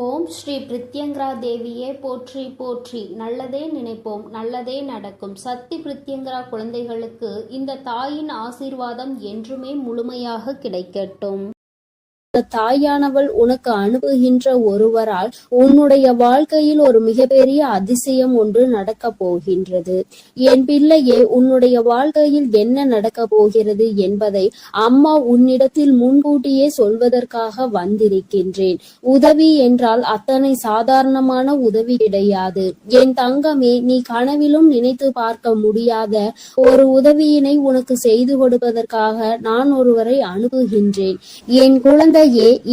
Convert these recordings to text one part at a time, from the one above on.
ஓம் ஸ்ரீ பிரித்யங்கரா தேவியே போற்றி போற்றி. நல்லதே நினைப்போம், நல்லதே நடக்கும். சக்தி பிரித்யங்கரா குழந்தைகளுக்கு இந்த தாயின் ஆசீர்வாதம் என்றுமே முழுமையாக கிடைக்கட்டும். இந்த தாயானவள் உனக்கு அனுப்புகின்ற ஒருவரால் உன்னுடைய வாழ்க்கையில் ஒரு மிகப்பெரிய அதிசயம் ஒன்று நடக்க போகின்றது. என் பிள்ளையே, உன்னுடைய வாழ்க்கையில் என்ன நடக்க போகிறது என்பதை அம்மா உன்னிடத்தில் முன்கூட்டியே சொல்வதற்காக வந்திருக்கின்றேன். உதவி என்றால் அத்தனை சாதாரணமான உதவி கிடையாது. என் தங்கமே, நீ கனவிலும் நினைத்து பார்க்க முடியாத ஒரு உதவியினை உனக்கு செய்து கொடுப்பதற்காக நான் ஒருவரை அனுப்புகின்றேன். என் குழந்தை,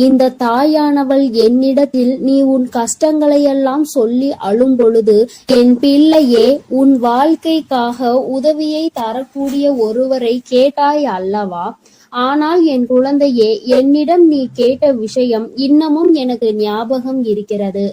இந்த தாயானவள் என்னிடத்தில் நீ உன் கஷ்டங்களையெல்லாம் சொல்லி அழும் பொழுது, என் பிள்ளையே, உன் வாழ்க்கைக்காக உதவியை தரக்கூடிய ஒருவரை கேட்டாய் அல்லவா? ஆனால் என் குழந்தையே, என்னிடம் நீ கேட்ட விஷயம் இன்னமும் எனக்கு ஞாபகம் இருக்கிறது.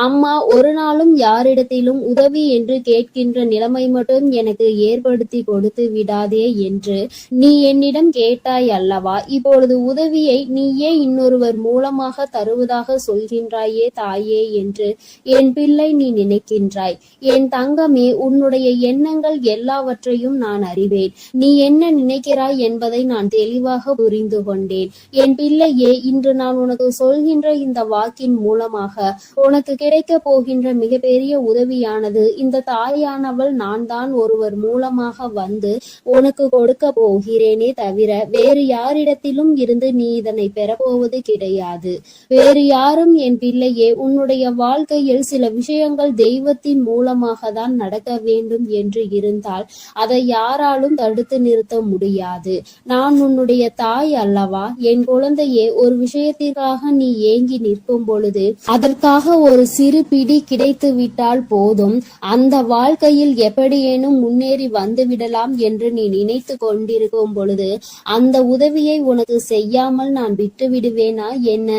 அம்மா ஒரு நாளும் யாரிடத்திலும் உதவி என்று கேட்கின்ற நிலைமை மட்டும் எனக்கு ஏற்படுத்தி கொடுத்து விடாதே என்று நீ என்னிடம் கேட்டாய் அல்லவா? இப்பொழுது உதவியை நீயே இன்னொருவர் மூலமாக தருவதாக சொல்கின்றாயே தாயே என்று என் பிள்ளை நீ நினைக்கின்றாய். என் தங்கமே, உன்னுடைய எண்ணங்கள் எல்லாவற்றையும் நான் அறிவேன். நீ என்ன நினைக்கிறாய் என்பதை நான் தெளிவாக புரிந்து கொண்டேன். என் பிள்ளையே, இன்று நான் உனக்கு சொல்கின்ற இந்த வாக்கின் மூலமாக உனக்கு கிடைக்க போகின்ற மிகப்பெரிய உதவியானது இந்த தாயானவள் நான் தான் ஒருவர் மூலமாக வந்து உனக்கு கொடுக்க போகிறேனே தவிர வேறு யாரிடத்திலும் இருந்து நீ இதனை பெறப்போவது கிடையாது. வேறு யாரும் என் பிள்ளையே, உன்னுடைய வாழ்க்கையில் சில விஷயங்கள் தெய்வத்தின் மூலமாக தான் நடக்க வேண்டும் என்று இருந்தால் அதை யாராலும் தடுத்து நிறுத்த முடியாது. நான் உன்னுடைய தாய் அல்லவா? என் குழந்தையே, ஒரு விஷயத்திற்காக நீ ஏங்கி நிற்கும் பொழுது அதற்காக ஒரு சிறு பிடி கிடைத்து விட்டால் போதும், அந்த வாழ்க்கையில் எப்படியேனும் முன்னேறி வந்து விடலாம் என்று நீ நினைத்து கொண்டிருக்கும் பொழுது அந்த உதவியை உனக்கு செய்யாமல் நான் விட்டு விடுவேனா என்ன?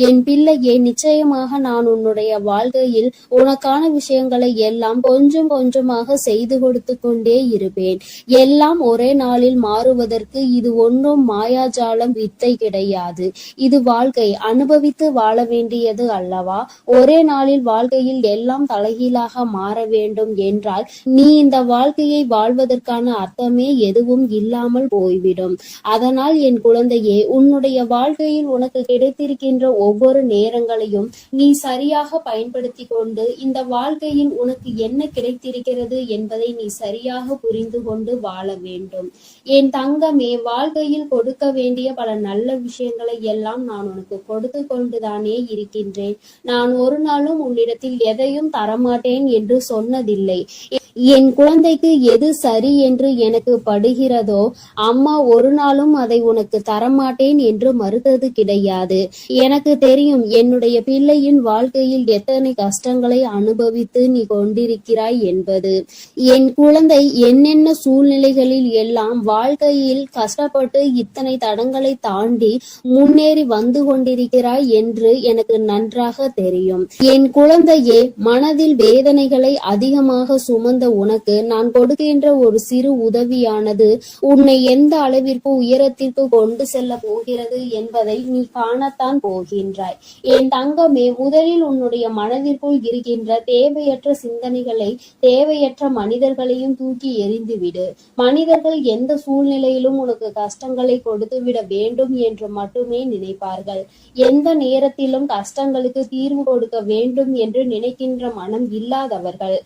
என் பிள்ளையே, நிச்சயமாக நான் உன்னுடைய வாழ்க்கையில் உனக்கான விஷயங்களை எல்லாம் கொஞ்சம் கொஞ்சமாக செய்து கொடுத்து கொண்டே இருப்பேன். எல்லாம் ஒரே நாளில் மாறுவதற்கு இது ஒன்றும் மாயாஜாலம் வித்தை கிடையாது. இது வாழ்க்கை, அனுபவித்து வாழ வேண்டியது அல்லவா? ஒரே நாளில் வாழ்க்கையில் எல்லாம் தலைகீழாக மாற வேண்டும் என்றால் நீ இந்த வாழ்க்கையை வாழ்வதற்கான அர்த்தமே எதுவும் இல்லாமல் போய்விடும். அதனால் என் குழந்தையே, உன்னுடைய வாழ்க்கையில் உனக்கு கிடைத்திருக்கின்ற ஒவ்வொரு நேரங்களையும் நீ சரியாக பயன்படுத்தி கொண்டு இந்த வாழ்க்கையில் உனக்கு என்ன கிடைத்திருக்கிறது என்பதை நீ சரியாக புரிந்து கொண்டு வாழ வேண்டும். என் தங்கமே, வாழ்க்கையில் கொடுக்க வேண்டிய பல நல்ல விஷயங்களை எல்லாம் நான் உனக்கு கொடுத்து கொண்டுதானே இருக்கின்றேன். நான் ஒரு நாளும் உன்னிடத்தில் எதையும் தரமாட்டேன் என்று சொன்னதில்லை. என் குழந்தைக்கு எது சரி என்று எனக்கு படுகிறதோ அம்மா ஒரு நாளும் அதை உனக்கு தரமாட்டேன் என்று மறுத்தது கிடையாது. எனக்கு தெரியும் என்னுடைய பிள்ளையின் வாழ்க்கையில் எத்தனை கஷ்டங்களை அனுபவித்து நீ கொண்டிருக்கிறாய் என்பது. என் குழந்தை என்னென்ன சூழ்நிலைகளில் எல்லாம் வாழ்க்கையில் கஷ்டப்பட்டு இத்தனை தடங்களை தாண்டி முன்னேறி வந்து கொண்டிருக்கிறாய் என்று எனக்கு நன்றாக தெரியும். என் குழந்தையே, மனதில் வேதனைகளை அதிகமாக சுமந்த உனக்கு நான் கொடுக்கின்ற ஒரு சிறு உதவியானது உன்னை எந்த அளவிற்கு உயரத்திற்கு கொண்டு செல்ல போகிறது என்பதை நீ காணத்தான் போகின்றாய். என் தங்கமே, முதலில் உன்னுடைய மனதிற்குள் இருக்கின்ற தேவையற்ற சிந்தனைகளை, தேவையற்ற மனிதர்களையும் தூக்கி எறிந்துவிடு. மனிதர்கள் எந்த சூழ்நிலையிலும் உனக்கு கஷ்டங்களை கொடுத்து விட வேண்டும் என்று மட்டுமே நினைப்பார்கள். எந்த நேரத்திலும் கஷ்டங்களுக்கு தீர்வு கொடுக்க வேண்டும் என்று நினைக்கின்ற மனம் இல்லாதவர்கள்.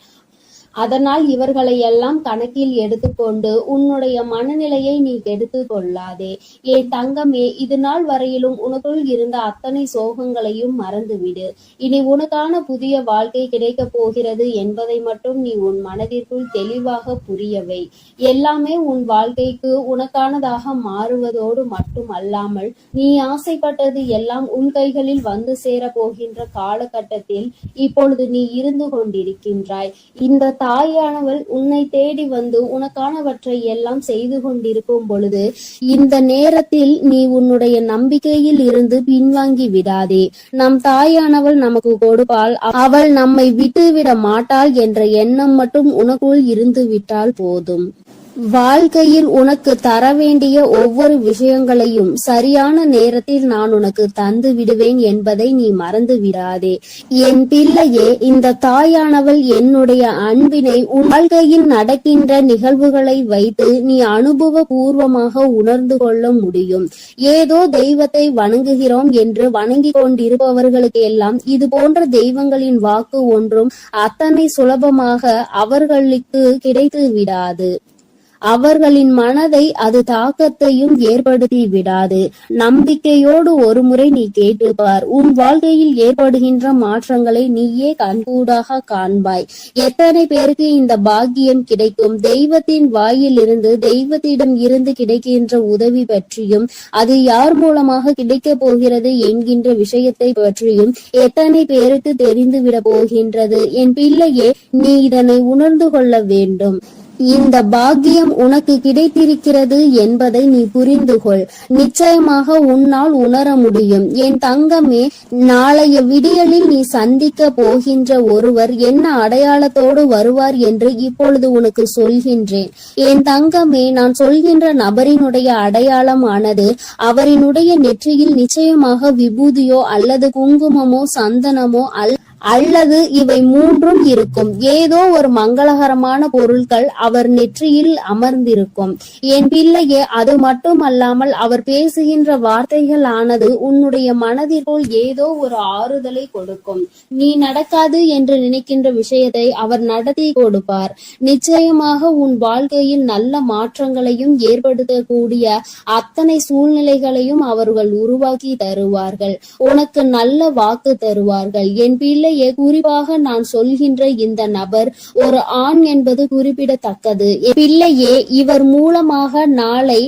அதனால் இவர்களை எல்லாம் கணக்கில் எடுத்துக்கொண்டு உன்னுடைய மனநிலையை நீ கெடுத்து கொள்ளாதே. என் தங்கமே, இது நாள் வரையிலும் உனக்குள் இருந்த அத்தனை சோகங்களையும் மறந்துவிடு. இனி உனக்கான புதிய வாழ்க்கை கிடைக்க போகிறது என்பதை மட்டும் நீ உன் மனதிற்குள் தெளிவாக புரியவை. எல்லாமே உன் வாழ்க்கைக்கு உனக்கானதாக மாறுவதோடு மட்டும் அல்லாமல் நீ ஆசைப்பட்டது எல்லாம் உன் கைகளில் வந்து சேர போகின்ற காலகட்டத்தில் இப்பொழுது நீ இருந்து கொண்டிருக்கின்றாய். இந்த தாயானவள் உன்னை தேடி வந்து உனக்கானவற்றை எல்லாம் செய்து கொண்டிருக்கும் பொழுது இந்த நேரத்தில் நீ உன்னுடைய நம்பிக்கையில் இருந்து பின்வாங்கி விடாதே. நம் தாயானவள் நமக்கு கொடுப்பாள், அவள் நம்மை விட்டுவிட மாட்டாள் என்ற எண்ணம் மட்டும் உனக்குள் இருந்து விட்டால் போதும். வாழ்க்கையில் உனக்கு தர வேண்டிய ஒவ்வொரு விஷயங்களையும் சரியான நேரத்தில் நான் உனக்கு தந்து விடுவேன் என்பதை நீ மறந்து விடாதே. என் பிள்ளையே, இந்த தாயானவள் என்னுடைய அன்பினை உன் வாழ்க்கையில் நடக்கின்ற நிகழ்வுகளை வைத்து நீ அனுபவ பூர்வமாக உணர்ந்து கொள்ள முடியும். ஏதோ தெய்வத்தை வணங்குகிறோம் என்று வணங்கி கொண்டிருப்பவர்களுக்கு எல்லாம் இது போன்ற தெய்வங்களின் வாக்கு ஒன்றும் அத்தனை சுலபமாக அவர்களுக்கு கிடைத்து விடாது. அவர்களின் மனதை அது தாக்கத்தையும் ஏற்படுத்தி விடாது. நம்பிக்கையோடு ஒரு முறை நீ கேட்டுப்பார். உன் வாழ்க்கையில் ஏற்படுகின்ற மாற்றங்களை நீயே கண்கூடாக காண்பாய். எத்தனை பேருக்கு இந்த பாக்கியம் கிடைக்கும்? தெய்வத்தின் வாயிலிருந்து, தெய்வத்திடம் இருந்து கிடைக்கின்ற உதவி பற்றியும், அது யார் மூலமாக கிடைக்க போகிறது என்கின்ற விஷயத்தை பற்றியும் எத்தனை பேருக்கு தெரிந்துவிட போகின்றது? என் பிள்ளையே, நீ இதனை உணர்ந்து கொள்ள வேண்டும். இந்த பாக்கியம் உனக்கு கிடைத்திருக்கிறது என்பதை நீ புரிந்து கொள். நிச்சயமாக உன்னால் உணர முடியும். என் தங்கமே, நாளைய விடியலில் நீ சந்திக்க போகின்ற ஒருவர் என்ன அடையாளத்தோடு வருவார் என்று இப்பொழுது உனக்கு சொல்கின்றேன். என் தங்கமே, நான் சொல்கின்ற நபரினுடைய அடையாளமானது அவரினுடைய நெற்றியில் நிச்சயமாக விபூதியோ அல்லது குங்குமமோ சந்தனமோ அல்லது இவை மூன்றும் இருக்கும். ஏதோ ஒரு மங்களகரமான பொருட்கள் அவர் நெற்றியில் அமர்ந்திருக்கும். என் பிள்ளையே, அது மட்டுமல்லாமல் அவர் பேசுகின்ற வார்த்தைகள் ஆனது உன்னுடைய மனதிற்குள் ஏதோ ஒரு ஆறுதலை கொடுக்கும். நீ நடக்காது என்று நினைக்கின்ற விஷயத்தை அவர் நடத்தி கொடுப்பார். நிச்சயமாக உன் வாழ்க்கையில் நல்ல மாற்றங்களையும் ஏற்படுத்தக்கூடிய அத்தனை சூழ்நிலைகளையும் அவர்கள் உருவாக்கி தருவார்கள். உனக்கு நல்ல வாக்கு தருவார்கள். என் பிள்ளை, குறிப்பாக நான் சொல்கின்ற இந்த நபர் ஒரு ஆண் என்பது குறிப்பிடத்தக்கது. பிள்ளையே, இவர் மூலமாக நாளை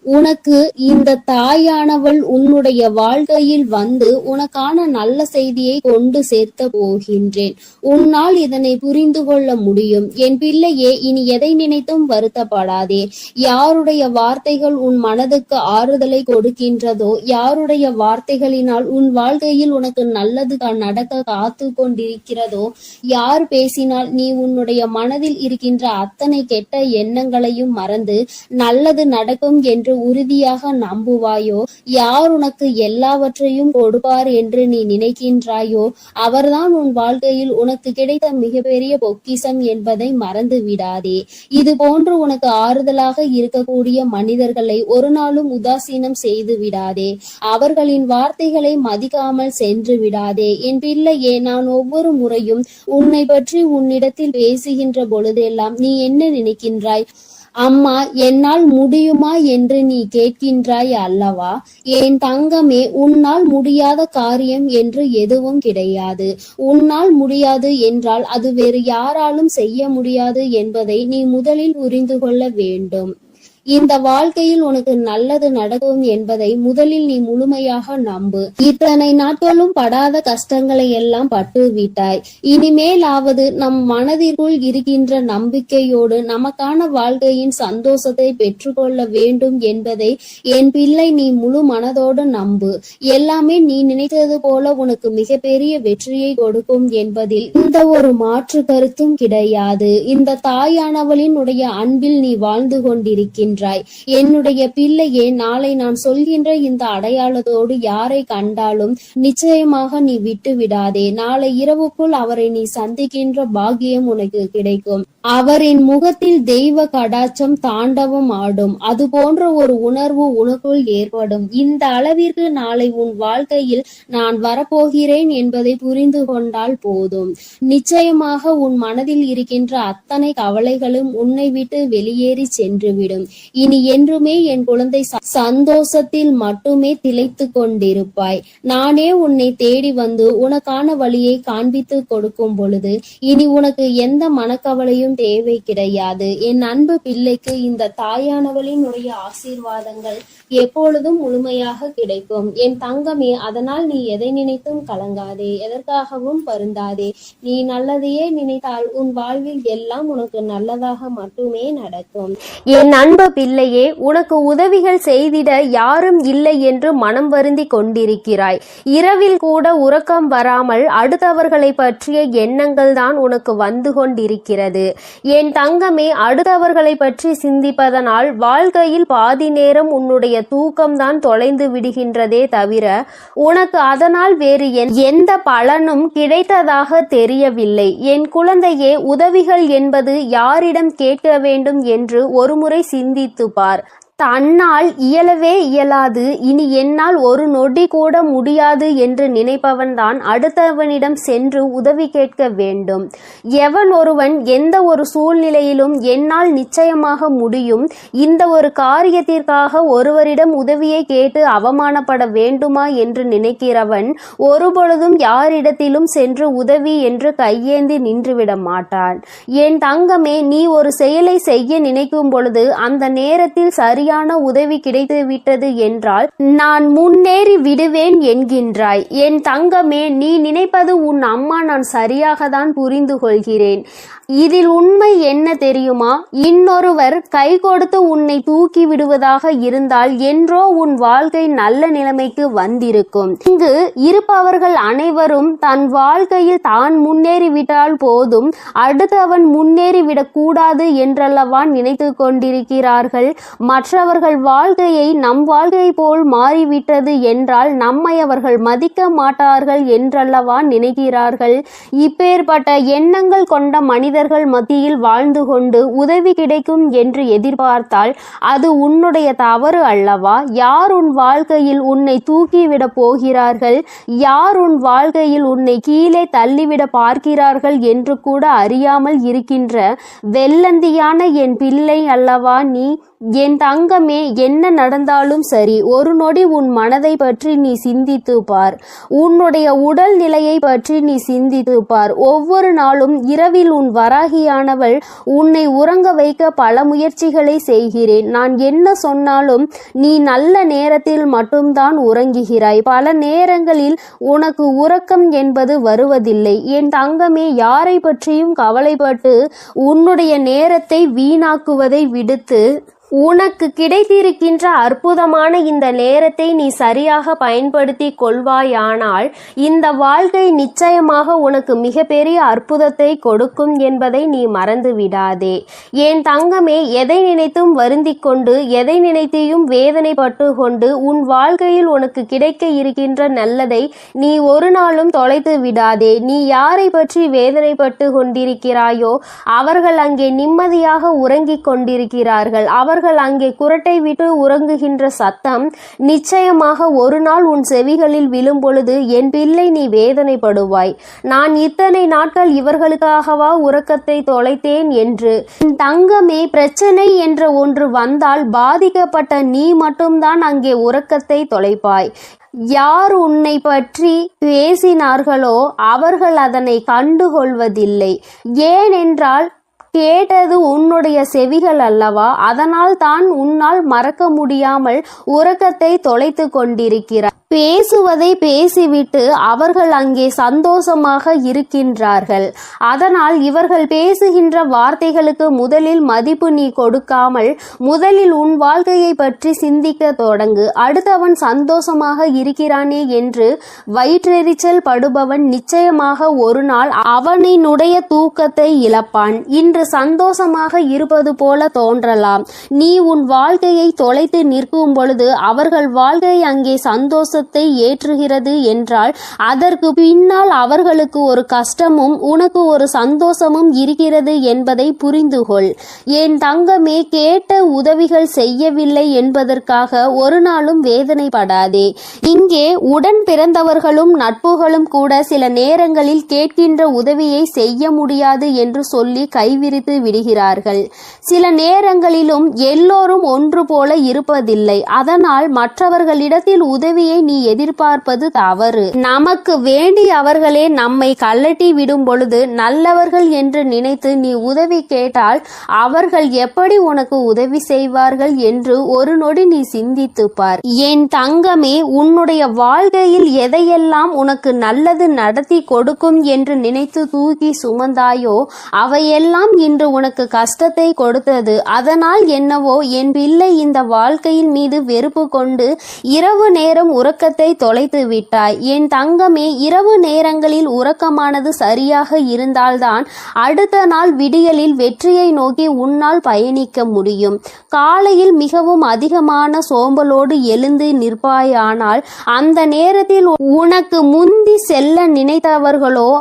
உனக்கு இந்த தாயானவள் உன்னுடைய வாழ்க்கையில் வந்து உனக்கான நல்ல செய்தியை கொண்டு சேர்க்க போகின்றேன். உன்னால் இதனை புரிந்து கொள்ள முடியும். என் பிள்ளையே, இனி எதை நினைத்தும் வருத்தப்படாதே. யாருடைய வார்த்தைகள் உன் மனதுக்கு ஆறுதலை கொடுக்கின்றதோ, யாருடைய வார்த்தைகளினால் உன் வாழ்க்கையில் உனக்கு நல்லது நடக்க காத்து கொண்டிருக்கிறதோ, யார் பேசினால் நீ உன்னுடைய மனதில் இருக்கின்ற அத்தனை கெட்ட எண்ணங்களையும் மறந்து நல்லது நடக்கும் என்று உறுதியாக நம்புவாயோ, யார் உனக்கு எல்லாவற்றையும் கொடுப்பார் என்று நீ நினைக்கின்றாயோ, அவர்தான் உன் வாழ்க்கையில் உனக்கு கிடைத்த மிகப்பெரிய பொக்கிஷம் என்பதை மறந்து விடாதே. இது போன்று உனக்கு ஆறுதலாக இருக்கக்கூடிய மனிதர்களை ஒரு நாளும் உதாசீனம் செய்து விடாதே. அவர்களின் வார்த்தைகளை மதிக்காமல் சென்று விடாதே. என் பிள்ளையே, நான் ஒவ்வொரு முறையும் உன்னை பற்றி உன்னிடத்தில் பேசுகின்ற பொழுதெல்லாம் நீ என்ன நினைக்கின்றாய்? அம்மா, என்னால் முடியுமா என்று நீ கேட்கின்றாய் அல்லவா? என் தங்கமே, உன்னால் முடியாத காரியம் என்று எதுவும் கிடையாது. உன்னால் முடியாது என்றால் அது வேறு யாராலும் செய்ய முடியாது என்பதை நீ முதலில் புரிந்து கொள்ள வேண்டும். இந்த வாழ்க்கையில் உனக்கு நல்லது நடக்கும் என்பதை முதலில் நீ முழுமையாக நம்பு. இத்தனை நாட்களும் படாத கஷ்டங்களை எல்லாம் பட்டு விட்டாய். இனிமேலாவது நம் மனதிற்குள் இருக்கின்ற நம்பிக்கையோடு நமக்கான வாழ்க்கையின் சந்தோஷத்தை பெற்றுக்கொள்ள வேண்டும் என்பதை என் பிள்ளை நீ முழு மனதோடு நம்பு. எல்லாமே நீ நினைத்தது போல உனக்கு மிகப்பெரிய வெற்றியை கொடுக்கும் என்பதில் இந்த ஒரு மாற்று கருத்தும் கிடையாது. இந்த தாயானவளின் உடைய அன்பில் நீ வாழ்ந்து கொண்டிருக்கின்ற என்னுடைய பிள்ளையே, நாளை நான் சொல்கின்ற இந்த அடையாளத்தோடு யாரை கண்டாலும் நிச்சயமாக நீ விட்டு விடாதே. நாளை இரவுக்குள் அவரை நீ சந்திக்கின்ற பாக்கியம் உனக்கு கிடைக்கும். அவரின் முகத்தில் தெய்வ கடாட்சம் தாண்டவம் ஆடும். அது போன்ற ஒரு உணர்வு உனக்குள் ஏற்படும். இந்த அளவிற்கு நாளை உன் வாழ்க்கையில் நான் வரப்போகிறேன் என்பதை புரிந்து கொண்டால் போதும். நிச்சயமாக உன் மனதில் இருக்கின்ற அத்தனை கவலைகளும் உன்னை விட்டு வெளியேறி சென்றுவிடும். இனி என்றுமே என் குழந்தை சந்தோஷத்தில் மட்டுமே திளைத்து கொண்டிருப்பாய். நானே உன்னை தேடி வந்து உனக்கான வழியை காண்பித்து கொடுக்கும் பொழுது இனி உனக்கு எந்த மனக்கவலையும் தேவை கிடையாது. என் அன்பு பிள்ளைக்கு இந்த தாயானவளினுடைய ஆசீர்வாதங்கள் எப்பொழுதும் முழுமையாக கிடைக்கும். என் தங்கமே, அதனால் நீ எதை நினைத்தும் கலங்காதே, எதற்காகவும் வருந்தாதே. நீ நல்லதையே நினைத்தால் உன் வாழ்வில் எல்லாம் உனக்கு நல்லதாக மட்டுமே நடக்கும். என் அன்பு பிள்ளையே, உனக்கு உதவிகள் செய்திட யாரும் இல்லை என்று மனம் வருந்தி கொண்டிருக்கிறாய். இரவில் கூட உறக்கம் வராமல் அடுத்தவர்களை பற்றிய எண்ணங்கள் தான் உனக்கு வந்து கொண்டிருக்கிறது. என் தங்கமே, அடுத்தவர்களை பற்றி சிந்திப்பதனால் வாழ்க்கையில் பாதி நேரம் உன்னுடைய தூக்கம்தான் தொலைந்து விடுகின்றதே தவிர உனக்கு அதனால் வேறு எந்த பலனும் கிடைத்ததாக தெரியவில்லை. என் குழந்தையே, உதவிகள் என்பது யாரிடம் கேட்க வேண்டும் என்று ஒருமுறை சிந்தித்து பார். தன்னால் இயலவே இயலாது, இனி என்னால் ஒரு நொடி கூட முடியாது என்று நினைப்பவன்தான் அடுத்தவனிடம் சென்று உதவி கேட்க வேண்டும். எவன் ஒருவன் எந்த ஒரு சூழ்நிலையிலும் என்னால் நிச்சயமாக முடியும், இந்த ஒரு காரியத்திற்காக ஒருவரிடம் உதவியை கேட்டு அவமானப்பட வேண்டுமா என்று நினைக்கிறவன் ஒருபொழுதும் யாரிடத்திலும் சென்று உதவி என்று கையேந்தி நின்றுவிட மாட்டான். என் தங்கமே, நீ ஒரு செயலை செய்ய நினைக்கும் பொழுது அந்த நேரத்தில் சரியான உதவி கிடைத்து விட்டது என்றால் நான் முன்னேறி விடுவேன் என்கின்றாய். என் தங்கமே, நீ நினைப்பது உன் அம்மா நான் சரியாக தான் புரிந்து கொள்கிறேன். இதில் உண்மை என்ன தெரியுமா? இன்னொருவர் கை கொடுத்து உன்னை தூக்கி விடுவதாக இருந்தால் என்றோ உன் வாழ்க்கை நல்ல நிலைமைக்கு வந்திருக்கும். இங்கு இருப்பவர்கள் அனைவரும் தன் வாழ்க்கையில் தான் முன்னேறிவிட்டால் போதும், அடுத்தவன் முன்னேறிவிடக் கூடாது என்றல்லவா நினைத்து கொண்டிருக்கிறார்கள். மற்றவர்கள் வாழ்க்கையை நம் வாழ்க்கை போல் மாறிவிட்டது என்றால் நம்மை அவர்கள் மதிக்க மாட்டார்கள் என்றல்லவா நினைக்கிறார்கள். இப்பேற்பட்ட எண்ணங்கள் கொண்ட மனிதர்கள் மத்தியில் வாழ்ந்து கொண்டு உதவி கிடைக்கும் என்று எதிர்பார்த்தால் அது உன்னுடைய தவறு அல்லவா? யார் உன் வாழ்க்கையில் உன்னை தூக்கிவிட போகிறார்கள், யார் உன் வாழ்க்கையில் உன்னை கீழே தள்ளிவிட பார்க்கிறார்கள் என்று கூட அறியாமல் இருக்கின்ற வெள்ளந்தியான என் பிள்ளை அல்லவா நீ? என் தங்கமே, என்ன நடந்தாலும் சரி, ஒரு நொடி உன் மனதை பற்றி நீ சிந்தித்து பார். உன்னுடைய உடல் நிலையை பற்றி நீ சிந்தித்து பார். ஒவ்வொரு நாளும் இரவில் உன் வராகியானவள் உன்னை உறங்க வைக்க பல முயற்சிகளை செய்கிறேன். நான் என்ன சொன்னாலும் நீ நல்ல நேரத்தில் மட்டும்தான் உறங்குகிறாய். பல நேரங்களில் உனக்கு உறக்கம் என்பது வருவதில்லை. என் தங்கமே, யாரை பற்றியும் கவலைப்பட்டு உன்னுடைய நேரத்தை வீணாக்குவதை விடுத்து உனக்கு கிடைத்திருக்கின்ற அற்புதமான இந்த நேரத்தை நீ சரியாக பயன்படுத்தி கொள்வாயானால் இந்த வாழ்க்கை நிச்சயமாக உனக்கு மிகப்பெரிய அற்புதத்தை கொடுக்கும் என்பதை நீ மறந்து விடாதே. என் தங்கமே, எதை நினைத்தும் வருந்திக் கொண்டு எதை நினைத்தையும் வேதனைப்பட்டு கொண்டு உன் வாழ்க்கையில் உனக்கு கிடைக்க இருக்கின்ற நல்லதை நீ ஒரு நாளும் தொலைத்து விடாதே. நீ யாரை பற்றி வேதனைப்பட்டு கொண்டிருக்கிறாயோ அவர்கள் அங்கே நிம்மதியாக உறங்கிக் கொண்டிருக்கிறார்கள். அவர்கள் அங்கே குரட்டை விட்டு உறங்குகின்ற சத்தம் நிச்சயமாக ஒரு நாள் உன் செவிகளில் விழும் பொழுது என் பிள்ளை நீ வேதனைப்படுவாய். நான் இத்தனை நாட்கள் இவர்களுக்காகவா உறக்கத்தை தொலைத்தேன் என்று. தங்கமே, பிரச்சனை என்ற ஒன்று வந்தால் பாதிக்கப்பட்ட நீ மட்டும்தான் அங்கே உறக்கத்தை தொலைப்பாய். யார் உன்னை பற்றி பேசினார்களோ அவர்கள் அதனை கண்டுகொள்வதில்லை. ஏனென்றால் கேட்டது உன்னுடைய செவிகள் அல்லவா? அதனால் தான் உன்னால் மறக்க முடியாமல் உறக்கத்தை தொலைத்து கொண்டிருக்கிறார். பேசுவதை பேசிவிட்டு அவர்கள் அங்கே சந்தோஷமாக இருக்கின்றார்கள். அதனால் இவர்கள் பேசுகின்ற வார்த்தைகளுக்கு முதலில் மதிப்பு நீ கொடுக்காமல் முதலில் உன் வாழ்க்கையை பற்றி சிந்திக்க தொடங்கு. அடுத்தவன் சந்தோஷமாக இருக்கிறானே என்று வயிற்றெரிச்சல் படுபவன் நிச்சயமாக ஒரு நாள் அவனினுடைய தூக்கத்தை இழப்பான். இன்று சந்தோஷமாக இருப்பது போல தோன்றலாம். நீ உன் வாழ்க்கையை தொலைத்து நிற்கும் பொழுது அவர்கள் வாழ்க்கை அங்கே சந்தோஷத்தை ஏற்றுகிறது என்றால் அதற்கு பின்னால் அவர்களுக்கு ஒரு கஷ்டமும் உனக்கு ஒரு சந்தோஷமும் இருக்கிறது என்பதை புரிந்து கொள். என் தங்கமே, கேட்ட உதவிகள் செய்யவில்லை என்பதற்காக ஒரு நாளும் வேதனைப்படாதே. இங்கே உடன் பிறந்தவர்களும் நட்புகளும் கூட சில நேரங்களில் கேட்கின்ற உதவியை செய்ய முடியாது என்று சொல்லி கைவிரித்து விடுகிறார்கள். சில நேரங்களிலும் எல்லோரும் ஒன்று போல இருப்பதில்லை. அதனால் மற்றவர்களிடத்தில் உதவியை நீ எதிர்பார்ப்பது தவறு. நமக்கு வேண்டியவர்களே நம்மை கல்லட்டி விடும் பொழுது நல்லவர்கள் என்று நினைத்து நீ உதவி கேட்டால் அவர்கள் எப்படி உனக்கு உதவி செய்வார்கள் என்று ஒரு நொடி நீ சிந்தித்து பார். என் தங்கமே, உன்னுடைய வாழ்க்கையில் எதையெல்லாம் உனக்கு நல்லது நடத்தி கொடுக்கும் என்று நினைத்து தூக்கி சுமந்தாயோ அவையெல்லாம் இன்று உனக்கு கஷ்டத்தை கொடுத்தது. அதனால் என்னவோ என் பிள்ளை இந்த வாழ்க்கையின் மீது வெறுப்பு கொண்டு இரவு நேரம் உறக்க உறக்கத்தை தொலைத்து விட்டாய். என் தங்கமே, இரவு நேரங்களில் உறக்கமானது சரியாக இருந்தால்தான் அடுத்த நாள் விடியலில் வெற்றியை நோக்கி உன்னால் பயணிக்க முடியும். காலையில் மிகவும் அதிகமான சோம்பலோடு எழுந்து நிற்பாயானால் அந்த நேரத்தில் உனக்கு முந்தி செல்ல நினைத்தவர்களோ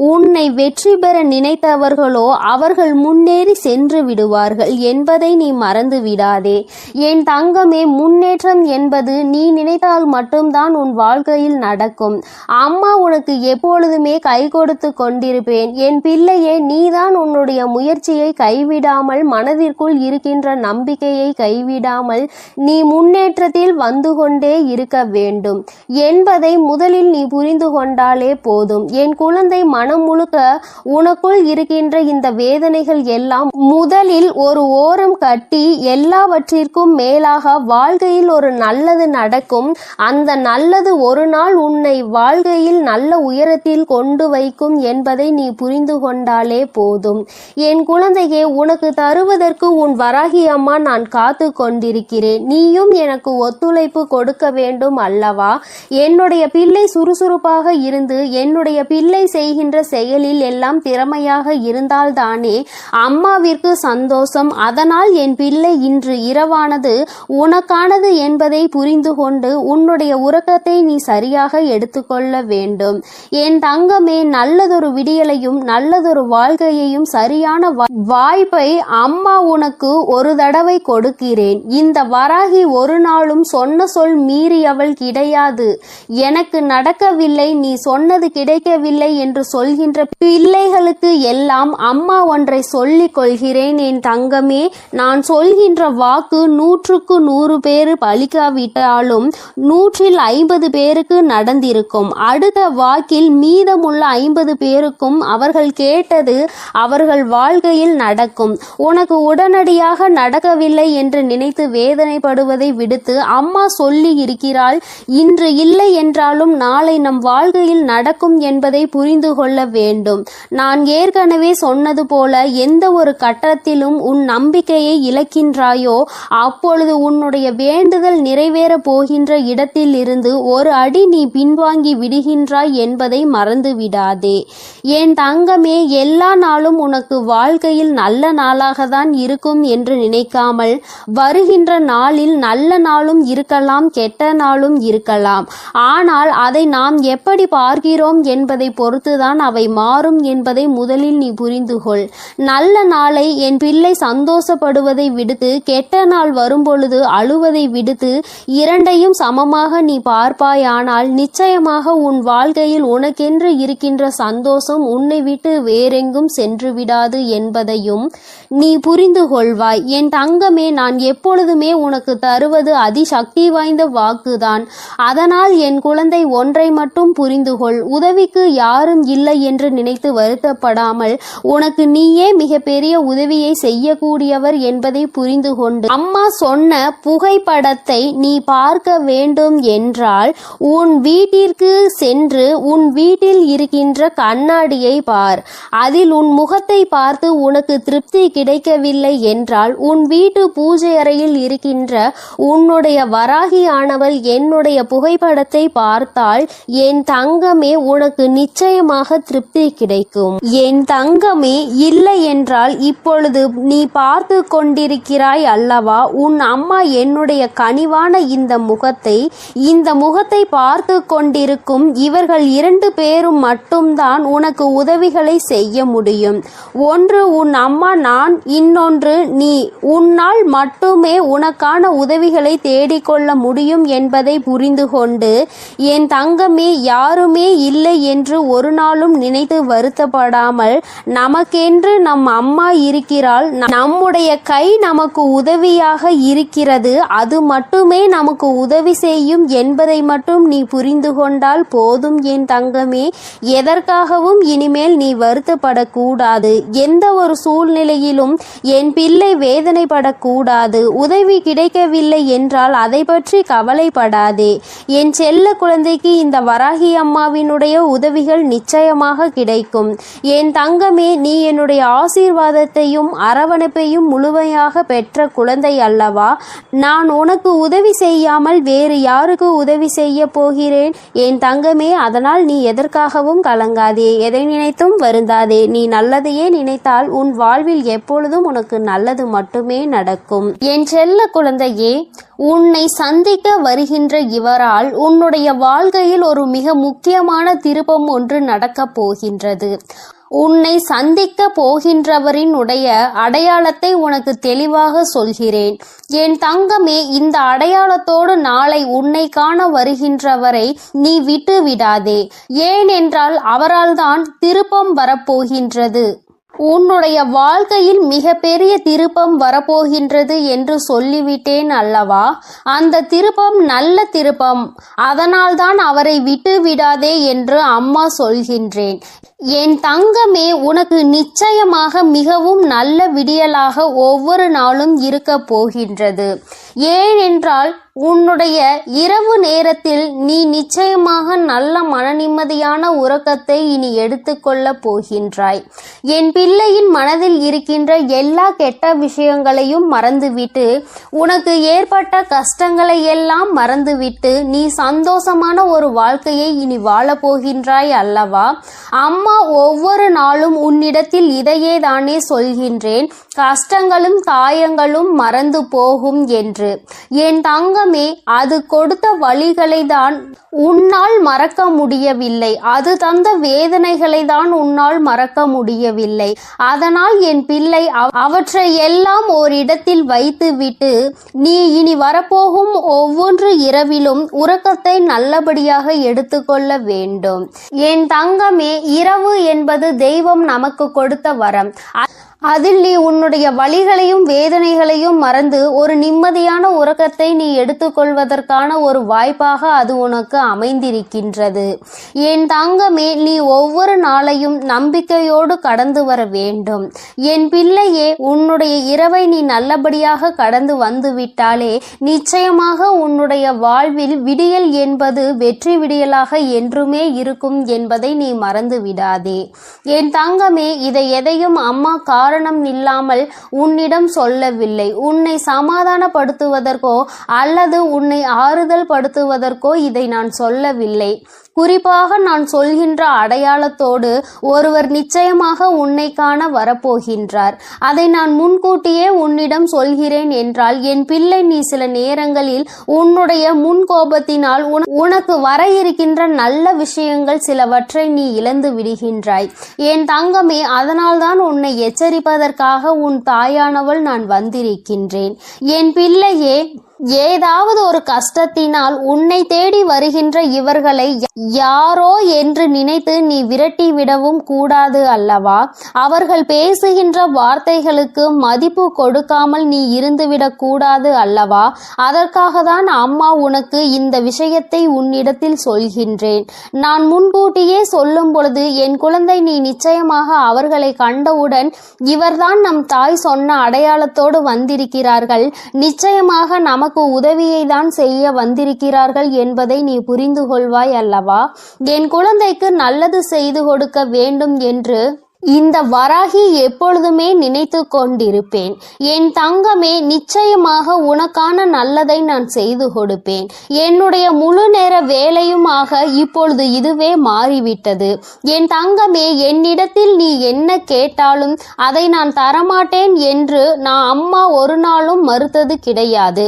உன்னை வெற்றி பெற நினைத்தவர்களோ அவர்கள் முன்னேறி சென்று விடுவார்கள் என்பதை நீ மறந்து விடாதே. என் தங்கமே, முன்னேற்றம் என்பது நீ நினைத்தால் மட்டும்தான் உன் வாழ்க்கையில் நடக்கும். அம்மா உனக்கு எப்பொழுதுமே கை கொடுத்து கொண்டிருப்பேன். என் பிள்ளையே, நீதான் உன்னுடைய முயற்சியை கைவிடாமல், மனதிற்குள் இருக்கின்ற நம்பிக்கையை கைவிடாமல் நீ முன்னேற்றத்தில் வந்து கொண்டே இருக்க வேண்டும் என்பதை முதலில் நீ புரிந்து கொண்டாலே போதும். என் குழந்தை, மனம் முழுக்க உனக்குள் இருக்கின்ற இந்த வேதனைகள் எல்லாம் முதலில் ஒரு ஓரம் கட்டி, எல்லாவற்றிற்கும் மேலாக வாழ்க்கையில் ஒரு நல்லது நடக்கும். அந்த நல்லது ஒரு நாள் உன்னை வாழ்க்கையில் நல்ல உயரத்தில் கொண்டு வைக்கும் என்பதை நீ புரிந்து கொண்டாலே போதும். என் குழந்தையே, உனக்கு தருவதற்கு உன் வராகி அம்மா நான் காத்து கொண்டிருக்கிறேன். நீயும் எனக்கு ஒத்துழைப்பு கொடுக்க வேண்டும் அல்லவா? என்னுடைய பிள்ளை சுறுசுறுப்பாக இருந்து என்னுடைய பிள்ளை செய்கின்ற செயலில் எல்லாம் திறமையாக இருந்தால்தானே அம்மாவிற்கு சந்தோஷம். அதனால் என் பிள்ளை, இன்று இரவானது உனக்கானது என்பதை புரிந்து கொண்டு உன்னுடைய உறக்கத்தை நீ சரியாக எடுத்துக்கொள்ள வேண்டும். என் தங்கமே, நல்லதொரு விடியலையும் நல்லதொரு வாழ்க்கையையும் சரியான வாய்ப்பை அம்மா உனக்கு ஒரு தடவை கொடுக்கிறேன். இந்த வராகி ஒரு நாளும் சொன்ன சொல் மீறியவள் கிடையாது. எனக்கு நடக்கவில்லை, நீ சொன்னது கிடைக்கவில்லை என்று சொல்கின்ற பிள்ளைகளுக்கு எல்லாம் அம்மா ஒன்றை சொல்லிக் கொள்கிறேன். என் தங்கமே, நான் சொல்கின்ற வாக்கு 100க்கு 100 பேர் பலிக்காவிட்டாலும் 150 பேருக்கு நடந்திருக்கும். அடுத்த வாக்கில் மீதமுள்ள 50 பேருக்கும் அவர்கள் கேட்டது அவர்கள் வாழ்க்கையில் நடக்கும். உனக்கு உடனடியாக நடக்கவில்லை என்று நினைத்து வேதனைப்படுவதை விடுத்து, அம்மா சொல்லி இருக்கிறாள், இன்று இல்லை என்றாலும் நாளை நம் வாழ்க்கையில் நடக்கும் என்பதை புரிந்து கொள்ள வேண்டும். நான் ஏற்கனவே சொன்னது போல, எந்த ஒரு கட்டத்திலும் உன் நம்பிக்கையை இழக்கின்றாயோ அப்பொழுது உன்னுடைய வேண்டுதல் நிறைவேற போகின்ற இடத்தில் இருந்து ஒரு அடி நீ பின்வாங்கி விடுகின்றாய் என்பதை மறந்து விடாதே. என் தங்கமே, எல்லா நாளும் உனக்கு வாழ்க்கையில் நல்ல நாளாக தான் இருக்கும் என்று நினைக்காமல், வருகின்ற நாளில் நல்ல நாளும் இருக்கலாம், கெட்ட நாளும் இருக்கலாம். ஆனால் அதை நாம் எப்படி பார்க்கிறோம் என்பதை பொறுத்துதான் அவை மாறும் என்பதை முதலில் நீ புரிந்து கொள். நல்ல நாளை என் பிள்ளை சந்தோஷப்படுவதை விடுத்து, கெட்ட நாள் வரும்பொழுது அழுவதை விடுத்து, இரண்டையும் சமமாக நீ பார்ப்பாயானால் நிச்சயமாக உன் வாழ்க்கையில் உனக்கென்று இருக்கின்ற சந்தோஷம் உன்னை விட்டு வேறெங்கும் சென்று விடாது என்பதையும் நீ புரிந்து கொள்வாய். என் தங்கமே, நான் எப்பொழுதுமே உனக்கு தருவது அதிசக்தி வாய்ந்த வாக்குதான். அதனால் என் குழந்தை, ஒன்றை மட்டும் புரிந்து கொள். உதவிக்கு யாரும் இல்லை என்று நினைத்து வருத்தப்படாமல், உனக்கு நீயே மிகப்பெரிய உதவியை செய்யக்கூடியவர் என்பதை புரிந்து கொண்டு, அம்மா சொன்ன புகைப்படத்தை நீ பார்க்க வேண்டும் என்றால் உன் வீட்டிற்கு சென்று உன் வீட்டில் இருக்கின்ற கண்ணாடியை பார். அதில் உன் முகத்தை பார்த்து உனக்கு திருப்தி கிடைக்கவில்லை என்றால் உன் வீட்டு பூஜை அறையில் இருக்கின்ற உன்னுடைய வராகியானவள் என்னுடைய புகைப்படத்தை பார்த்தால் என் தங்கமே, உனக்கு நிச்சயமாக திருப்தி கிடைக்கும். என் தங்கமே, இல்லை என்றால் இப்பொழுது நீ பார்த்து கொண்டிருக்கிறாய் அல்லவா, உன் அம்மா என்னுடைய கனிவான இந்த முகத்தை பார்த்து கொண்டிருக்கும் இவர்கள் 2 பேரும் மட்டும்தான் உனக்கு உதவிகளை செய்ய முடியும். ஒன்று உன் அம்மா நான், இன்னொன்று நீ. உன்னால் மட்டுமே உனக்கான உதவிகளை தேடிக்கொள்ள முடியும் என்பதை புரிந்து கொண்டு, என் தங்கமே, யாருமே இல்லை என்று ஒரு நாளும் நினைத்து வருத்தப்படாமல், நமக்கென்று நம் அம்மா இருக்கிறாள், நம்முடைய கை நமக்கு உதவியாக இருக்கிறது, அது மட்டுமே நமக்கு உதவி செய்யும் என்பதை மட்டும் நீ புரிந்து கொண்டால் போதும். என் தங்கமே, எதற்காகவும் இனிமேல் நீ வருத்தப்படக்கூடாது. எந்த ஒரு சூழ்நிலையிலும் என் பிள்ளை வேதனைப்படக்கூடாது. உதவி கிடைக்கவில்லை என்றால் அதை பற்றி கவலைப்படாதே. என் செல்ல குழந்தைக்கு இந்த வராகி அம்மாவினுடைய உதவிகள் நிச்சயம் நிச்சயமாக கிடைக்கும். என் தங்கமே, நீ என்னுடைய ஆசீர்வாதத்தையும் அரவணைப்பையும் முழுமையாக பெற்ற குழந்தை அல்லவா? நான் உனக்கு உதவி செய்யாமல் வேறு யாருக்கு உதவி செய்ய போகிறேன்? என் தங்கமே, அதனால் நீ எதற்காகவும் கலங்காதே, எதை நினைத்தும் வருந்தாதே. நீ நல்லதையே நினைத்தால் உன் வாழ்வில் எப்பொழுதும் உனக்கு நல்லது மட்டுமே நடக்கும். என் செல்ல குழந்தையே, உன்னை சந்திக்க வருகின்ற இவரால் உன்னுடைய வாழ்க்கையில் ஒரு மிக முக்கியமான திருப்பம் ஒன்று நடக்கப் போகின்றது. உன்னை சந்திக்க போகின்றவரின் அடையாளத்தை உனக்கு தெளிவாக சொல்கிறேன். என் தங்கமே, இந்த அடையாளத்தோடு நாளை உன்னை காண வருகின்றவரை நீ விட்டு விடாதே. ஏனென்றால் அவரால் தான் திருப்பம் வரப்போகின்றது. உன்னுடைய வாழ்க்கையில் மிகப்பெரிய திருப்பம் வரப்போகின்றது என்று சொல்லிவிட்டேன் அல்லவா? அந்த திருப்பம் நல்ல திருப்பம். அதனால்தான் அவரை விட்டு விடாதே என்று அம்மா சொல்கின்றேன். என் தங்கமே, உனக்கு நிச்சயமாக மிகவும் நல்ல விடியலாக ஒவ்வொரு நாளும் இருக்க போகின்றது. ஏனென்றால் உன்னுடைய இரவு நேரத்தில் நீ நிச்சயமாக நல்ல மனநிம்மதியான உறக்கத்தை இனி எடுத்துக்கொள்ள போகின்றாய். என் பிள்ளையின் மனதில் இருக்கின்ற எல்லா கெட்ட விஷயங்களையும் மறந்துவிட்டு, உனக்கு ஏற்பட்ட கஷ்டங்களை எல்லாம் மறந்துவிட்டு நீ சந்தோஷமான ஒரு வாழ்க்கையை இனி வாழப்போகின்றாய் அல்லவா? அம்மா ஒவ்வொரு நாளும் உன்னிடத்தில் இதையே தானே சொல்கின்றேன், கஷ்டங்களும் காயங்களும் மறந்து போகும் என்று. என் தங்கமே, அது கொடுத்த வழிகளை தான் உன்னால் மறக்க முடியவில்லை. அது தந்த வேதனைகளை தான் உன்னால் மறக்க முடியவில்லை. அதனால் என் பிள்ளை, அவற்றை எல்லாம் ஓரிடத்தில் வைத்துவிட்டு நீ இனி வரப்போகும் ஒவ்வொரு இரவிலும் உறக்கத்தை நல்லபடியாக எடுத்துக்கொள்ள வேண்டும். என் தங்கமே, இரவு என்பது தெய்வம் நமக்கு கொடுத்த வரம். அதில் நீ உன்னுடைய வலிகளையும் வேதனைகளையும் மறந்து ஒரு நிம்மதியான உறக்கத்தை நீ எடுத்துக்கொள்வதற்கான ஒரு வாய்ப்பாக அது உனக்கு அமைந்திருக்கின்றது. என் தங்கமே, நீ ஒவ்வொரு நாளையும் நம்பிக்கையோடு கடந்து வர வேண்டும். என் பிள்ளையே, உன்னுடைய இரவை நீ நல்லபடியாக கடந்து வந்துவிட்டாலே நிச்சயமாக உன்னுடைய வாழ்வில் விடியல் என்பது வெற்றி விடியலாக என்றுமே இருக்கும் என்பதை நீ மறந்து விடாதே. என் தங்கமே, இதை எதையும் அம்மா காரணம் இல்லாமல் உன்னிடம் சொல்லவில்லை. உன்னை சமாதானப்படுத்துவதற்கோ அல்லது உன்னை ஆறுதல் படுத்துவதற்கோ இதை நான் சொல்லவில்லை. குறிப்பாக நான் சொல்கின்ற அடையாளத்தோடு ஒருவர் நிச்சயமாக உன்னை காண வரப்போகின்றார். அதை நான் முன்கூட்டியே உன்னிடம் சொல்கிறேன் என்றால் என் பிள்ளை, நீ சில நேரங்களில் உன்னுடைய முன்கோபத்தினால் உனக்கு வர இருக்கின்ற நல்ல விஷயங்கள் சிலவற்றை நீ இழந்து விடுகின்றாய். என் தங்கமே, அதனால்தான் உன்னை எச்சரிப்பதற்காக உன் தாயானவள் நான் வந்திருக்கின்றேன். என் பிள்ளையே, ஏதாவது ஒரு கஷ்டத்தினால் உன்னை தேடி வருகின்ற இவர்களை யாரோ என்று நினைத்து நீ விரட்டி விடவும் கூடாது அல்லவா? அவர்கள் பேசுகின்ற வார்த்தைகளுக்கு மதிப்பு கொடுக்காமல் நீ இருந்துவிடக் கூடாது அல்லவா? அதற்காக தான் அம்மா உனக்கு இந்த விஷயத்தை உன்னிடத்தில் சொல்கின்றேன். நான் முன்கூட்டியே சொல்லும் பொழுது, என் குழந்தை, நீ நிச்சயமாக அவர்களை கண்டவுடன் இவர்தான் நம் தாய் சொன்ன அடையாளத்தோடு வந்திருக்கிறார்கள், நிச்சயமாக நமக்கு உதவியை தான் செய்ய வந்திருக்கிறார்கள் என்பதை நீ புரிந்து கொள்வாய் அல்லவா? என் குழந்தைக்கு நல்லது செய்து கொடுக்க வேண்டும் என்று இந்த வராகி எப்பொழுதுமே நினைத்து கொண்டிருப்பேன். என் தங்கமே, நிச்சயமாக உனக்கான நல்லதை நான் செய்து கொடுப்பேன். என்னுடைய முழு நேர வேலையுமாக இப்பொழுது இதுவே மாறிவிட்டது. என் தங்கமே, என்னிடத்தில் நீ என்ன கேட்டாலும் அதை நான் தரமாட்டேன் என்று நான் அம்மா ஒரு நாளும் மறுத்தது கிடையாது.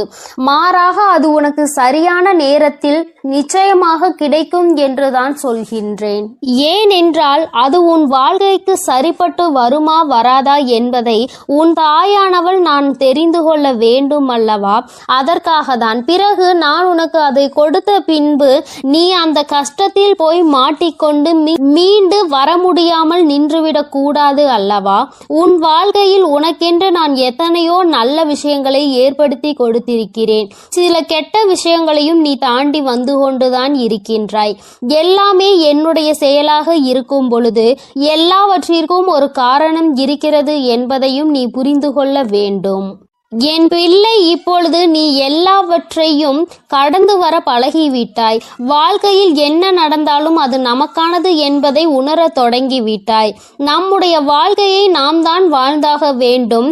மாறாக அது உனக்கு சரியான நேரத்தில் நிச்சயமாக கிடைக்கும் என்றுதான் சொல்கின்றேன். ஏனென்றால் அது உன் வாழ்க்கைக்கு சரிப்பட்டு வருமா வராதா என்பதை உன் தாயானவள் நான் தெரிந்து கொள்ள வேண்டும் அல்லவா? அதற்காக தான். பிறகு நான் உனக்கு அதை கொடுத்த பின்பு நீ அந்த கஷ்டத்தில் போய் மாட்டிக்கொண்டு மீண்டு வர முடியாமல் நின்றுவிடக் கூடாது அல்லவா? உன் வாழ்க்கையில் உனக்கென்று நான் எத்தனையோ நல்ல விஷயங்களை ஏற்படுத்தி கொடுத்திருக்கிறேன். சில கெட்ட விஷயங்களையும் நீ தாண்டி வந்து கொண்டுதான் இருக்கின்றாய். எல்லாமே என்னுடைய செயலாக இருக்கும் பொழுது எல்லாவற்றிற்கும் ஒரு காரணம் இருக்கிறது என்பதையும் நீ புரிந்து கொள்ள வேண்டும். என் பிள்ளை, இப்பொழுது நீ எல்லாவற்றையும் கடந்து வர பழகிவிட்டாய். வாழ்க்கையில் என்ன நடந்தாலும் அது நமக்கானது என்பதை உணர தொடங்கிவிட்டாய். நம்முடைய வாழ்க்கையை நாம் தான் வாழ்ந்தாக வேண்டும்.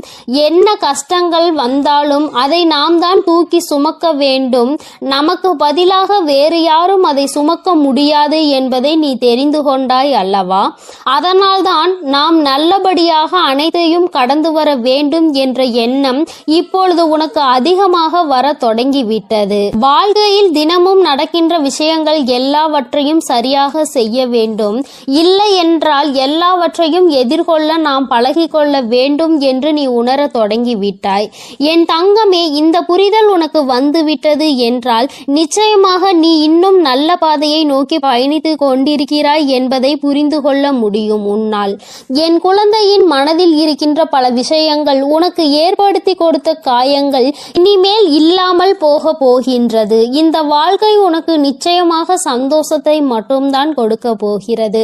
என்ன கஷ்டங்கள் வந்தாலும் அதை நாம் தான் தூக்கி சுமக்க வேண்டும். நமக்கு பதிலாக வேறு யாரும் அதை சுமக்க முடியாது என்பதை நீ தெரிந்து கொண்டாய் அல்லவா? அதனால்தான் நாம் நல்லபடியாக அனைத்தையும் கடந்து வர வேண்டும் என்ற எண்ணம் இப்பொழுது உனக்கு அதிகமாக வர தொடங்கிவிட்டது. வாழ்க்கையில் தினமும் நடக்கின்ற விஷயங்கள் எல்லாவற்றையும் சரியாக செய்ய வேண்டும். இல்லை என்றால் எல்லாவற்றையும் எதிர்கொள்ள நாம் பழகிக்கொள்ள வேண்டும் என்று நீ உணர தொடங்கிவிட்டாய். என் தங்கமே, இந்த புரிதல் உனக்கு வந்துவிட்டது என்றால் நிச்சயமாக நீ இன்னும் நல்ல பாதையை நோக்கி பயணித்து கொண்டிருக்கிறாய் என்பதை புரிந்து கொள்ள முடியும் உன்னால். என் குழந்தையின் மனதில் இருக்கின்ற பல விஷயங்கள், உனக்கு ஏற்படுத்தி கொடுத்த காயங்கள் இனிமேல் இல்லாமல் போக போகின்றது. இந்த வாழ்க்கை உனக்கு நிச்சயமாக சந்தோஷத்தை மட்டும்தான் கொடுக்க போகிறது.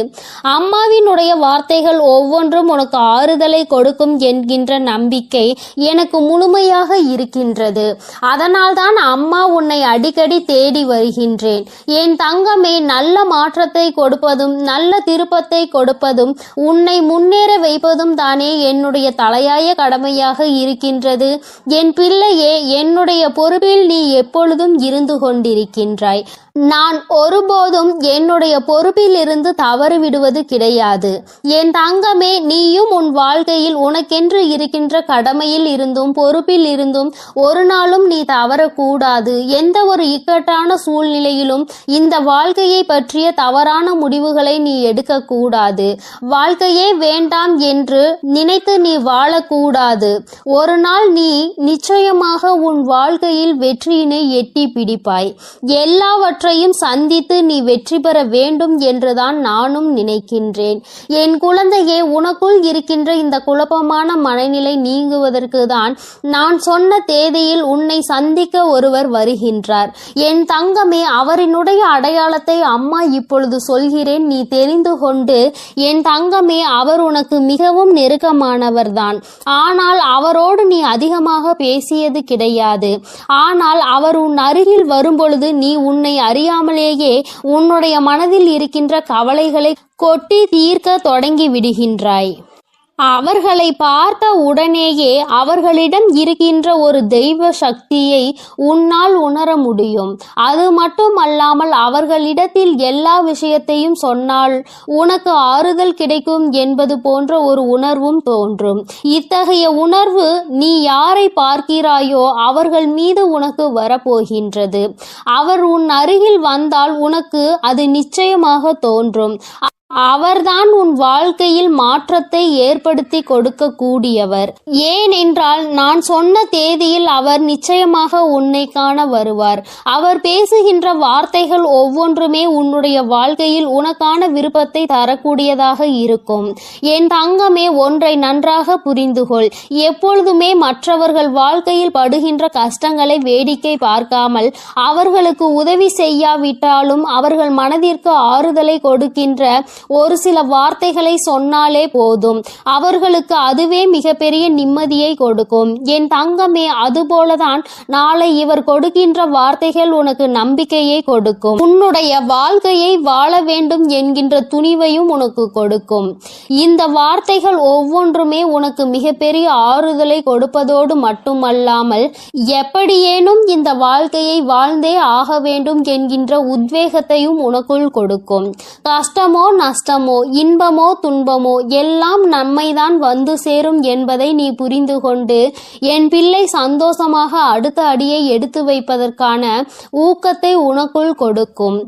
அம்மாவினுடைய வார்த்தைகள் ஒவ்வொன்றும் உனக்கு ஆறுதலை கொடுக்கும் என்கின்ற நம்பிக்கை எனக்கு முழுமையாக இருக்கின்றது. அதனால்தான் அம்மா உன்னை அடிக்கடி தேடி வருகின்றேன். என் தங்கமே, நல்ல மாற்றத்தை கொடுப்பதும் நல்ல திருப்பத்தை கொடுப்பதும் உன்னை முன்னேற வைப்பதும் தானே என்னுடைய தலையாய கடமையாக இருக்கின்றது. என் பிள்ளையே, என்னுடைய பொறுப்பில் நீ எப்பொழுதும் இருந்து கொண்டிருக்கின்றாய். நான் ஒருபோதும் என்னுடைய பொறுப்பில் இருந்து தவறு விடுவது கிடையாது. என் தங்கமே, நீயும் உன் வாழ்க்கையில் உனக்கென்று இருக்கின்ற கடமையில் இருந்தும் பொறுப்பில் இருந்தும் ஒரு நாளும் நீ தவறக்கூடாது. எந்த ஒரு இக்கட்டான சூழ்நிலையிலும் இந்த வாழ்க்கையை பற்றிய தவறான முடிவுகளை நீ எடுக்கக்கூடாது. வாழ்க்கையே வேண்டாம் என்று நினைத்து நீ வாழக்கூடாது. ஒரு நாள் நீ நிச்சயமாக உன் வாழ்க்கையில் வெற்றியினை எட்டி பிடிப்பாய். எல்லாவற்றையும் சந்தித்து நீ வெற்றி பெற வேண்டும் என்றுதான் நானும் நினைக்கின்றேன். என் குழந்தையே, உனக்குள் இருக்கின்ற இந்த குழப்பமான மனநிலை நீங்குவதற்கு தான் நான் சொன்ன தேதியில் உன்னை சந்திக்க ஒருவர் வருகின்றார். என் தங்கமே, அவரினுடைய அடையாளத்தை அம்மா இப்பொழுது சொல்கிறேன், நீ தெரிந்து கொண்டு. என் தங்கமே, அவர் உனக்கு மிகவும் நெருக்கமானவர்தான். ஆனால் அவரோடு நீ அதிகமாக பேசியது கிடையாது. ஆனால் அவர் உன் அருகில் வரும்பொழுது நீ உன்னை அறியாமலேயே உன்னுடைய மனதில் இருக்கின்ற கவலைகளை கொட்டி தீர்க்க தொடங்கி விடுகின்றாய். அவர்களை பார்த்த உடனேயே அவர்களிடம் இருக்கின்ற ஒரு தெய்வ சக்தியை உன்னால் உணர முடியும். அது மட்டுமல்லாமல் அவர்களிடத்தில் எல்லா விஷயத்தையும் சொன்னால் உனக்கு ஆறுதல் கிடைக்கும் என்பது போன்ற ஒரு உணர்வும் தோன்றும். இத்தகைய உணர்வு நீ யாரை பார்க்கிறாயோ அவர்கள் மீது உனக்கு வரப்போகின்றது. அவர் உன் அருகில் வந்தால் உனக்கு அது நிச்சயமாக தோன்றும். அவர்தான் உன் வாழ்க்கையில் மாற்றத்தை ஏற்படுத்தி கொடுக்க கூடியவர். ஏனென்றால் நான் சொன்ன தேதியில் அவர் நிச்சயமாக உன்னை காண வருவார். அவர் பேசுகின்ற வார்த்தைகள் ஒவ்வொன்றுமே உன்னுடைய வாழ்க்கையில் உனக்கான விருப்பத்தை தரக்கூடியதாக இருக்கும். என் தங்கமே, ஒன்றை நன்றாக புரிந்துகொள். எப்பொழுதுமே மற்றவர்கள் வாழ்க்கையில் படுகின்ற கஷ்டங்களை வேடிக்கை பார்க்காமல் அவர்களுக்கு உதவி செய்யாவிட்டாலும் அவர்கள் மனதிற்கு ஆறுதலை கொடுக்கின்ற ஒரு சில வார்த்தைகளை சொன்னாலே போதும். அவர்களுக்கு அதுவே மிகப்பெரிய நிம்மதியை கொடுக்கும். என் தங்கமே, அதுபோலதான் நாளை இவர் கொடுக்கின்ற வார்த்தைகள் உனக்கு நம்பிக்கையை கொடுக்கும். உன்னுடைய வாழ்க்கையை வாழ வேண்டும் என்கின்ற துணிவையும் உனக்கு கொடுக்கும். இந்த வார்த்தைகள் ஒவ்வொன்றுமே உனக்கு மிகப்பெரிய ஆறுதலை கொடுப்பதோடு மட்டுமல்லாமல் எப்படியேனும் இந்த வாழ்க்கையை வாழ்ந்தே ஆக வேண்டும் என்கின்ற உத்வேகத்தையும் உனக்குள் கொடுக்கும். கஷ்டமோ நஷ்டமோ இன்பமோ துன்பமோ எல்லாம் நம்மைதான் வந்து சேரும் என்பதை நீ புரிந்து கொண்டு என் பிள்ளை சந்தோஷமாக அடுத்த அடியை எடுத்து வைப்பதற்கான ஊக்கத்தை உனக்குள் கொடுக்கும்.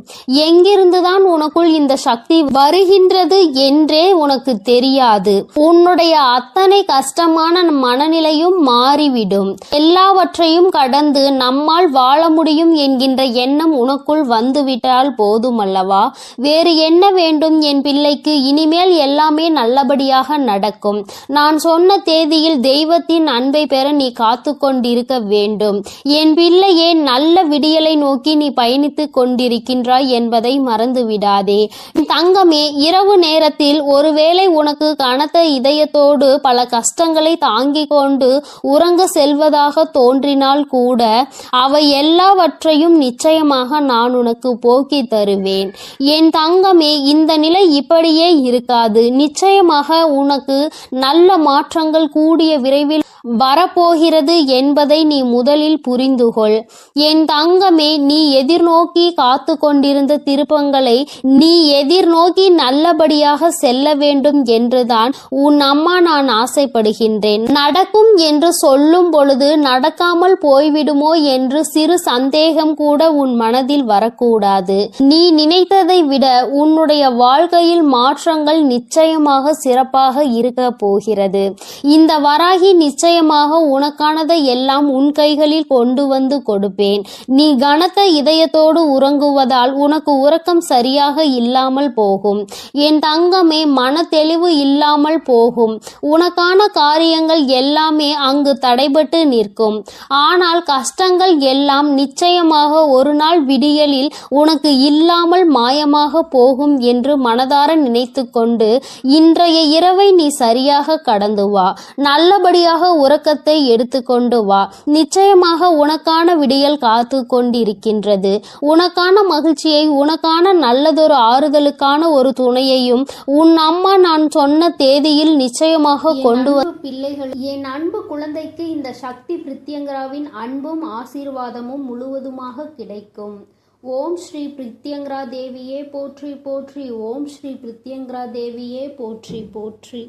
எங்கிருந்துதான் உனக்குள் இந்த சக்தி வருகின்றது என்றே உனக்கு தெரியாது. உன்னுடைய அத்தனை கஷ்டமான மனநிலையும் மாறிவிடும். எல்லாவற்றையும் கடந்து நம்மால் வாழ முடியும் என்கின்ற எண்ணம் உனக்குள் வந்துவிட்டால் போதுமல்லவா? வேறு என்ன வேண்டும் என் பிள்ளைக்கு இனிமேல் எல்லாமே நல்லபடியாக நடக்கும். நான் சொன்ன தேதியில் தெய்வத்தின் அன்பை பெற நீ காத்து கொண்டிருக்க வேண்டும். என் பிள்ளையே, நல்ல விடியலை நோக்கி நீ பயணித்து கொண்டிருக்கின்றாய் என்பதை மறந்து விடாதே. தங்கமே, இரவு நேரத்தில் ஒருவேளை உனக்கு கனத்த இதயத்தோடு பல கஷ்டங்களை தாங்கிக் கொண்டு உறங்க செல்வதாக தோன்றினால் கூட அவை எல்லாவற்றையும் நிச்சயமாக நான் உனக்கு போக்கி தருவேன். என் தங்கமே, இந்த நிலை இப்படியே இருக்காது. நிச்சயமாக உனக்கு நல்ல மாற்றங்கள் கூடிய விரைவில் வரப்போகிறது என்பதை நீ முதலில் புரிந்துகொள். என் தங்கமே, நீ எதிர்நோக்கி காத்து கொண்டிருந்த திருப்பங்களை நீ எதிர்நோக்கி நல்லபடியாக செல்ல வேண்டும் என்றுதான் உன் அம்மா நான் ஆசைப்படுகின்றேன். நடக்கும் என்று சொல்லும் பொழுது நடக்காமல் போய்விடுமோ என்று சிறு சந்தேகம் கூட உன் மனதில் வரக்கூடாது. நீ நினைத்ததை விட உன்னுடைய வாழ்க்கையில் மாற்றங்கள் நிச்சயமாக சிறப்பாக இருக்க போகிறது. இந்த வராகி நிச்சயமாக உனக்கானதை எல்லாம் உன் கைகளில் கொண்டு வந்து கொடுப்பேன். நீ கனத்த இதயத்தோடு உறங்குவதால் உனக்கு உறக்கம் சரியாக இல்லாமல் போகும். என் தங்கமே, மன தெளிவு இல்லாமல் போகும். உனக்கான காரியங்கள் எல்லாமே அங்கு தடைபட்டு நிற்கும். ஆனால் கஷ்டங்கள் எல்லாம் நிச்சயமாக ஒரு நாள் விடியலில் உனக்கு இல்லாமல் மாயமாக போகும் என்று மனதார நினைத்து கொண்டு இன்றைய இரவை நீ சரியாக கடந்து வா. நல்லபடியாக உறக்கத்தை எடுத்துக்கொண்டு வா. நிச்சயமாக உனக்கான விடியல் காத்து கொண்டிருக்கின்றது. உனக்கான மகிழ்ச்சியை, உனக்கான நல்லதொரு ஆறுதலுக்கான ஒரு துணையையும் உன் அம்மா நான் சொன்ன தேதியில் நிச்சயமாக கொண்டு பிள்ளைகள், என் அன்பு குழந்தைக்கு இந்த சக்தி பிரித்யங்கராவின் அன்பும் ஆசீர்வாதமும் முழுவதுமாக கிடைக்கும். ஓம் ஸ்ரீ பிரித்யங்கரா தேவியே போற்றி போற்றி. ஓம் ஸ்ரீ பிரித்யங்கரா தேவியே போற்றி போற்றி.